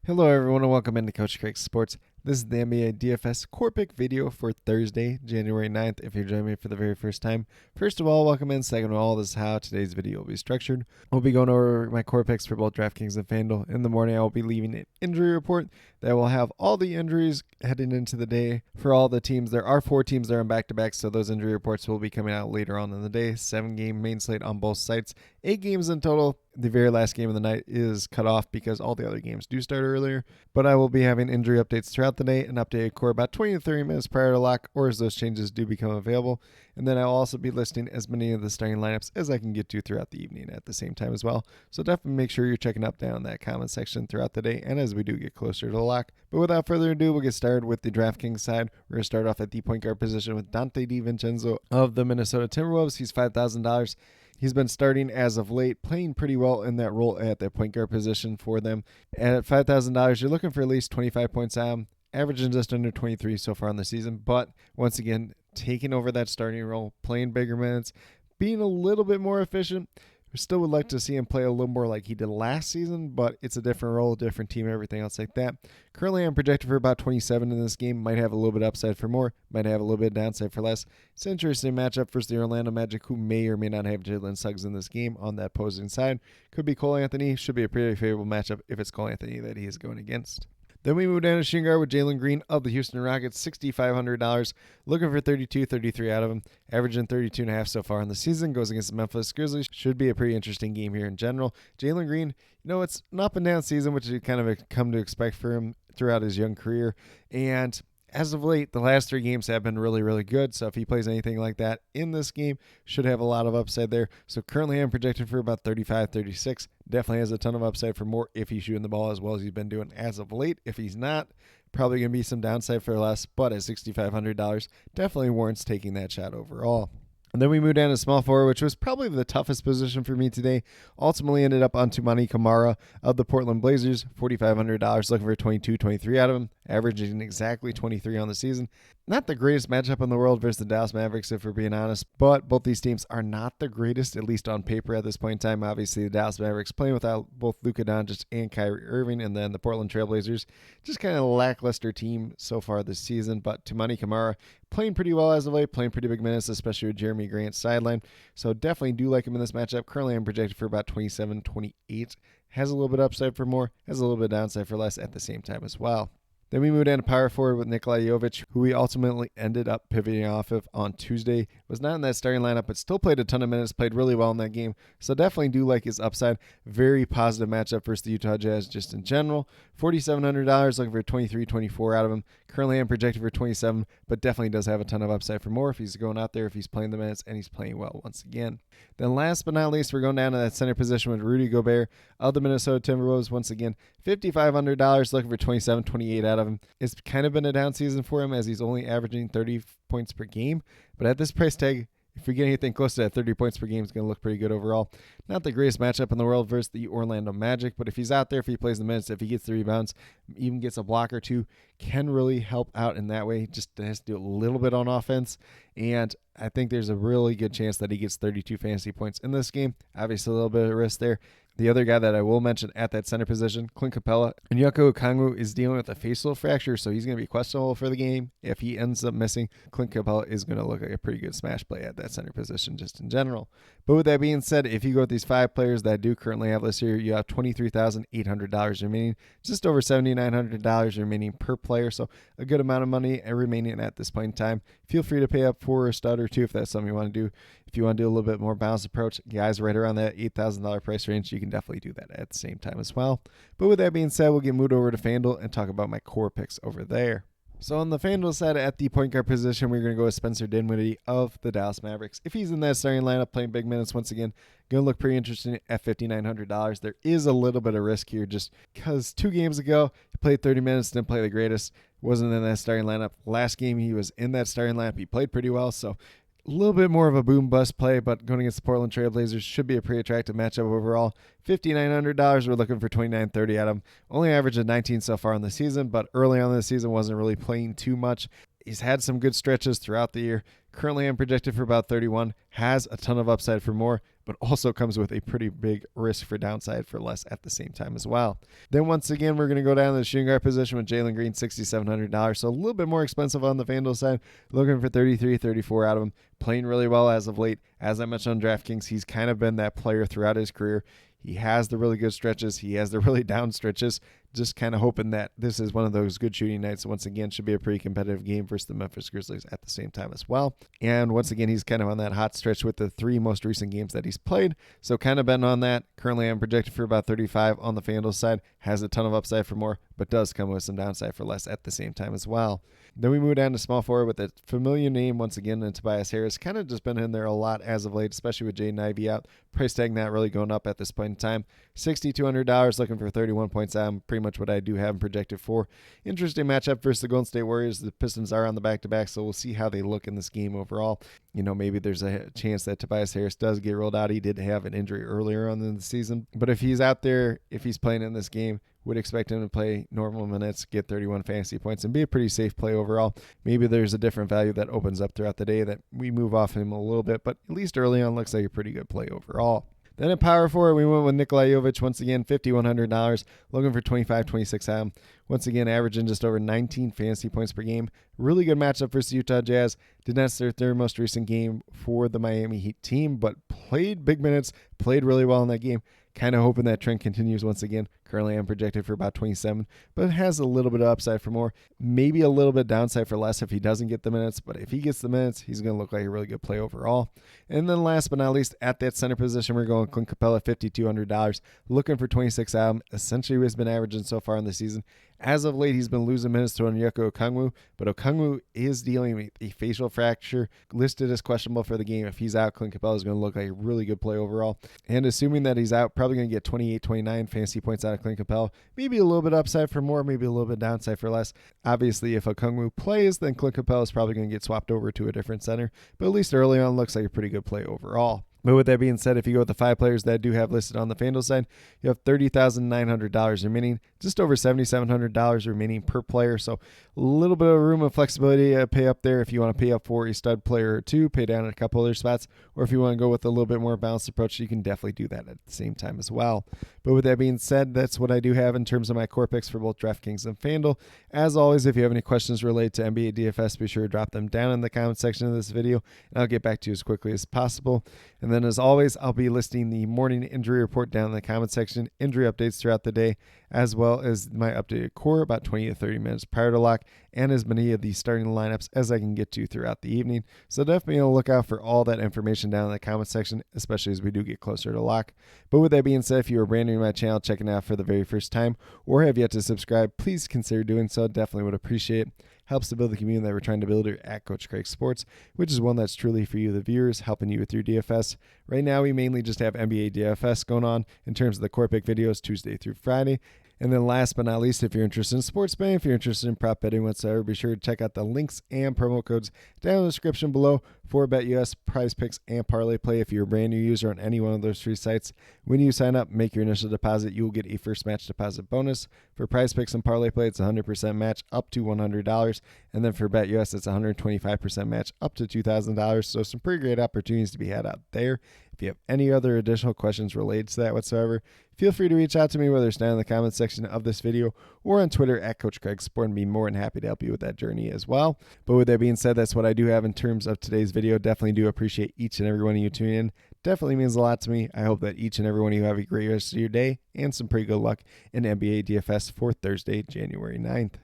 Hello everyone and welcome into Coach Craig's Sports. This is the NBA DFS Core Pick video for Thursday, January 9th. If you're joining me for the very first time, first of all, welcome in. Second of all, this is how today's video will be structured. We'll be going over my core picks for both DraftKings and FanDuel. In the morning, I will be leaving an injury report that will have all the injuries heading into the day for all the teams. There are 4 teams that are on back-to-back, so those injury reports will be coming out later on in the day. 7-game main slate on both sites, 8 games in total. The very last game of the night is cut off because all the other games do start earlier, but I will be having injury updates throughout the day and updated core about 20 to 30 minutes prior to lock or as those changes do become available. And then I'll also be listing as many of the starting lineups as I can get to throughout the evening at the same time as well. So definitely make sure you're checking up down that comment section throughout the day and as we do get closer to the lock. But without further ado, we'll get started with the DraftKings side. We're going to start off at the point guard position with Dante DiVincenzo of the Minnesota Timberwolves. He's $5,000. He's been starting as of late, playing pretty well in that role at the point guard position for them. And at $5,000, you're looking for at least 25 points out, averaging just under 23 so far in the season. But once again, taking over that starting role, playing bigger minutes, being a little bit more efficient. We still would like to see him play a little more like he did last season, but it's a different role, different team, everything else like that. Currently, I'm projected for about 27 in this game. Might have a little bit upside for more, might have a little bit downside for less. It's an interesting matchup versus the Orlando Magic, who may or may not have Jalen Suggs in this game on that opposing side. Could be Cole Anthony. Should be a pretty favorable matchup if it's Cole Anthony that he is going against. Then we move down to shooting guard with Jalen Green of the Houston Rockets, $6,500. Looking for 32, 33 out of him. Averaging 32.5 so far in the season. Goes against the Memphis Grizzlies. Should be a pretty interesting game here in general. Jalen Green, it's an up and down season, which you kind of come to expect for him throughout his young career. And as of late, the last 3 games have been really, really good. So if he plays anything like that in this game, should have a lot of upside there. So currently I'm projected for about 35, 36. Definitely has a ton of upside for more if he's shooting the ball as well as he's been doing as of late. If he's not, probably going to be some downside for less. But at $6,500, definitely warrants taking that shot overall. And then we moved down to small forward, which was probably the toughest position for me today. Ultimately ended up on Toumani Camara of the Portland Blazers, $4,500, looking for 22, 23 out of him, averaging exactly 23 on the season. Not the greatest matchup in the world versus the Dallas Mavericks, if we're being honest, but both these teams are not the greatest, at least on paper at this point in time. Obviously, the Dallas Mavericks playing without both Luka Doncic and Kyrie Irving, and then the Portland Trail Blazers, just kind of a lackluster team so far this season, but Toumani Camara playing pretty well as of late, playing pretty big minutes, especially with Jeremy Grant's sideline. So definitely do like him in this matchup. Currently, I'm projected for about 27, 28. Has a little bit upside for more, has a little bit downside for less at the same time as well. Then we moved down to power forward with Nikola Jovic, who we ultimately ended up pivoting off of on Tuesday. Was not in that starting lineup, but still played a ton of minutes, played really well in that game. So definitely do like his upside. Very positive matchup versus the Utah Jazz just in general. $4,700, looking for 23, 24 out of him. Currently I'm projected for 27, but definitely does have a ton of upside for more if he's going out there, if he's playing the minutes, and he's playing well once again. Then last but not least, we're going down to that center position with Rudy Gobert of the Minnesota Timberwolves. Once again, $5,500, looking for 27, 28 out of him. It's kind of been a down season for him as he's only averaging 30 points per game. But at this price tag, if we get anything close to that 30 points per game, it's going to look pretty good overall. Not the greatest matchup in the world versus the Orlando Magic, but if he's out there, if he plays the minutes, if he gets the rebounds, even gets a block or two, can really help out in that way. Just has to do a little bit on offense, and I think there's a really good chance that he gets 32 fantasy points in this game. Obviously, a little bit of risk there. The other guy that I will mention at that center position, Clint Capella, and Onyeka Okongwu is dealing with a facial fracture, so he's going to be questionable for the game. If he ends up missing, Clint Capella is going to look like a pretty good smash play at that center position just in general. But with that being said, if you go with these 5 players that I do currently have listed here, you have $23,800 remaining, just over $7,900 remaining per player, so a good amount of money remaining at this point in time. Feel free to pay up for a stud or two if that's something you want to do. If you want to do a little bit more balanced approach, guys, right around that $8,000 price range, you can definitely do that at the same time as well. But with that being said, we'll get moved over to FanDuel and talk about my core picks over there. So on the FanDuel side, at the point guard position, we're going to go with Spencer Dinwiddie of the Dallas Mavericks. If he's in that starting lineup playing big minutes once again, going to look pretty interesting at $5,900. There is a little bit of risk here just because 2 games ago, he played 30 minutes, didn't play the greatest, wasn't in that starting lineup. Last game, he was in that starting lineup. He played pretty well, so a little bit more of a boom-bust play, but going against the Portland Trail Blazers should be a pretty attractive matchup overall. $5,900, we're looking for 29-30 at him. Only averaged a 19 so far in the season, but early on in the season wasn't really playing too much. He's had some good stretches throughout the year. Currently, I'm projected for about 31. Has a ton of upside for more. but also comes with a pretty big risk for downside for less at the same time as well. Then once again, we're going to go down to the shooting guard position with Jalen Green, $6,700. So a little bit more expensive on the FanDuel side. Looking for 33, 34 out of him. Playing really well as of late. As I mentioned on DraftKings, he's kind of been that player throughout his career. He has the really good stretches. He has the really down stretches. Just kind of hoping that this is one of those good shooting nights. Once again, should be a pretty competitive game versus the Memphis Grizzlies at the same time as well. And once again, he's kind of on that hot stretch with the 3 most recent games that he's played. So kind of betting on that. Currently, I'm projected for about 35 on the FanDuel side. Has a ton of upside for more, but does come with some downside for less at the same time as well. Then we move down to small forward with a familiar name once again in Tobias Harris. Kind of just been in there a lot as of late, especially with Jaden Ivey out. Price tag not really going up at this point in time. $6,200, looking for 31 points. Pretty much what I do have him projected for. Interesting matchup versus the Golden State Warriors. The Pistons are on the back-to-back, so we'll see how they look in this game overall. Maybe there's a chance that Tobias Harris does get rolled out. He did have an injury earlier on in the season. But if he's out there, if he's playing in this game, would expect him to play normal minutes, get 31 fantasy points, and be a pretty safe play overall. Maybe there's a different value that opens up throughout the day that we move off him a little bit, but at least early on looks like a pretty good play overall. Then at power forward, we went with Nikola Jovic once again, $5,100, looking for 25, 26 out. Once again, averaging just over 19 fantasy points per game. Really good matchup versus Utah Jazz. Did not start their most recent game for the Miami Heat team, but played big minutes, played really well in that game. Kind of hoping that trend continues once again. Currently, I'm projected for about 27, but it has a little bit of upside for more. Maybe a little bit downside for less if he doesn't get the minutes, but if he gets the minutes, he's going to look like a really good play overall. And then last but not least, at that center position, we're going Clint Capella, $5,200, looking for 26 out. Essentially, he's been averaging so far in the season. As of late, he's been losing minutes to Onyeka Okongwu, but Okongwu is dealing with a facial fracture, listed as questionable for the game. If he's out, Clint Capella is going to look like a really good play overall. And assuming that he's out, probably going to get 28, 29 fantasy points out of Clint Capella. Maybe a little bit upside for more, maybe a little bit downside for less. Obviously, if Okongwu plays, then Clint Capella is probably going to get swapped over to a different center, but at least early on, looks like a pretty good play overall. But with that being said, if you go with the 5 players that I do have listed on the FanDuel side, you have $30,900 remaining, just over $7,700 remaining per player. So a little bit of room of flexibility to pay up there if you want to pay up for a stud player or two, pay down a couple other spots, or if you want to go with a little bit more balanced approach, you can definitely do that at the same time as well. But with that being said, that's what I do have in terms of my core picks for both DraftKings and FanDuel. As always, if you have any questions related to NBA DFS, be sure to drop them down in the comment section of this video, and I'll get back to you as quickly as possible. And then as always, I'll be listing the morning injury report down in the comment section, injury updates throughout the day, as well as my updated core about 20 to 30 minutes prior to lock, and as many of the starting lineups as I can get to throughout the evening. So definitely look out for all that information down in the comment section, especially as we do get closer to lock. But with that being said, if you are brand new to my channel, checking it out for the very first time, or have yet to subscribe, please consider doing so. Definitely would appreciate it. Helps to build the community that we're trying to build here at Coach Craig Sports, which is one that's truly for you, the viewers, helping you with your DFS. Right now, we mainly just have NBA DFS going on in terms of the core pick videos Tuesday through Friday. And then last but not least, if you're interested in sports betting, if you're interested in prop betting whatsoever, be sure to check out the links and promo codes down in the description below for BetUS, Prize Picks, and Parlay Play. If you're a brand new user on any one of those 3 sites, when you sign up, make your initial deposit, you will get a first match deposit bonus. For Prize Picks and Parlay Play, it's 100% match up to $100. And then for BetUS, it's 125% match up to $2,000. So some pretty great opportunities to be had out there. If you have any other additional questions related to that whatsoever, feel free to reach out to me, whether it's down in the comments section of this video or on Twitter at Coach Craig Sport, and be more than happy to help you with that journey as well. But with that being said, that's what I do have in terms of today's video. Definitely do appreciate each and every one of you tuning in. Definitely means a lot to me. I hope that each and every one of you have a great rest of your day and some pretty good luck in NBA DFS for Thursday, January 9th.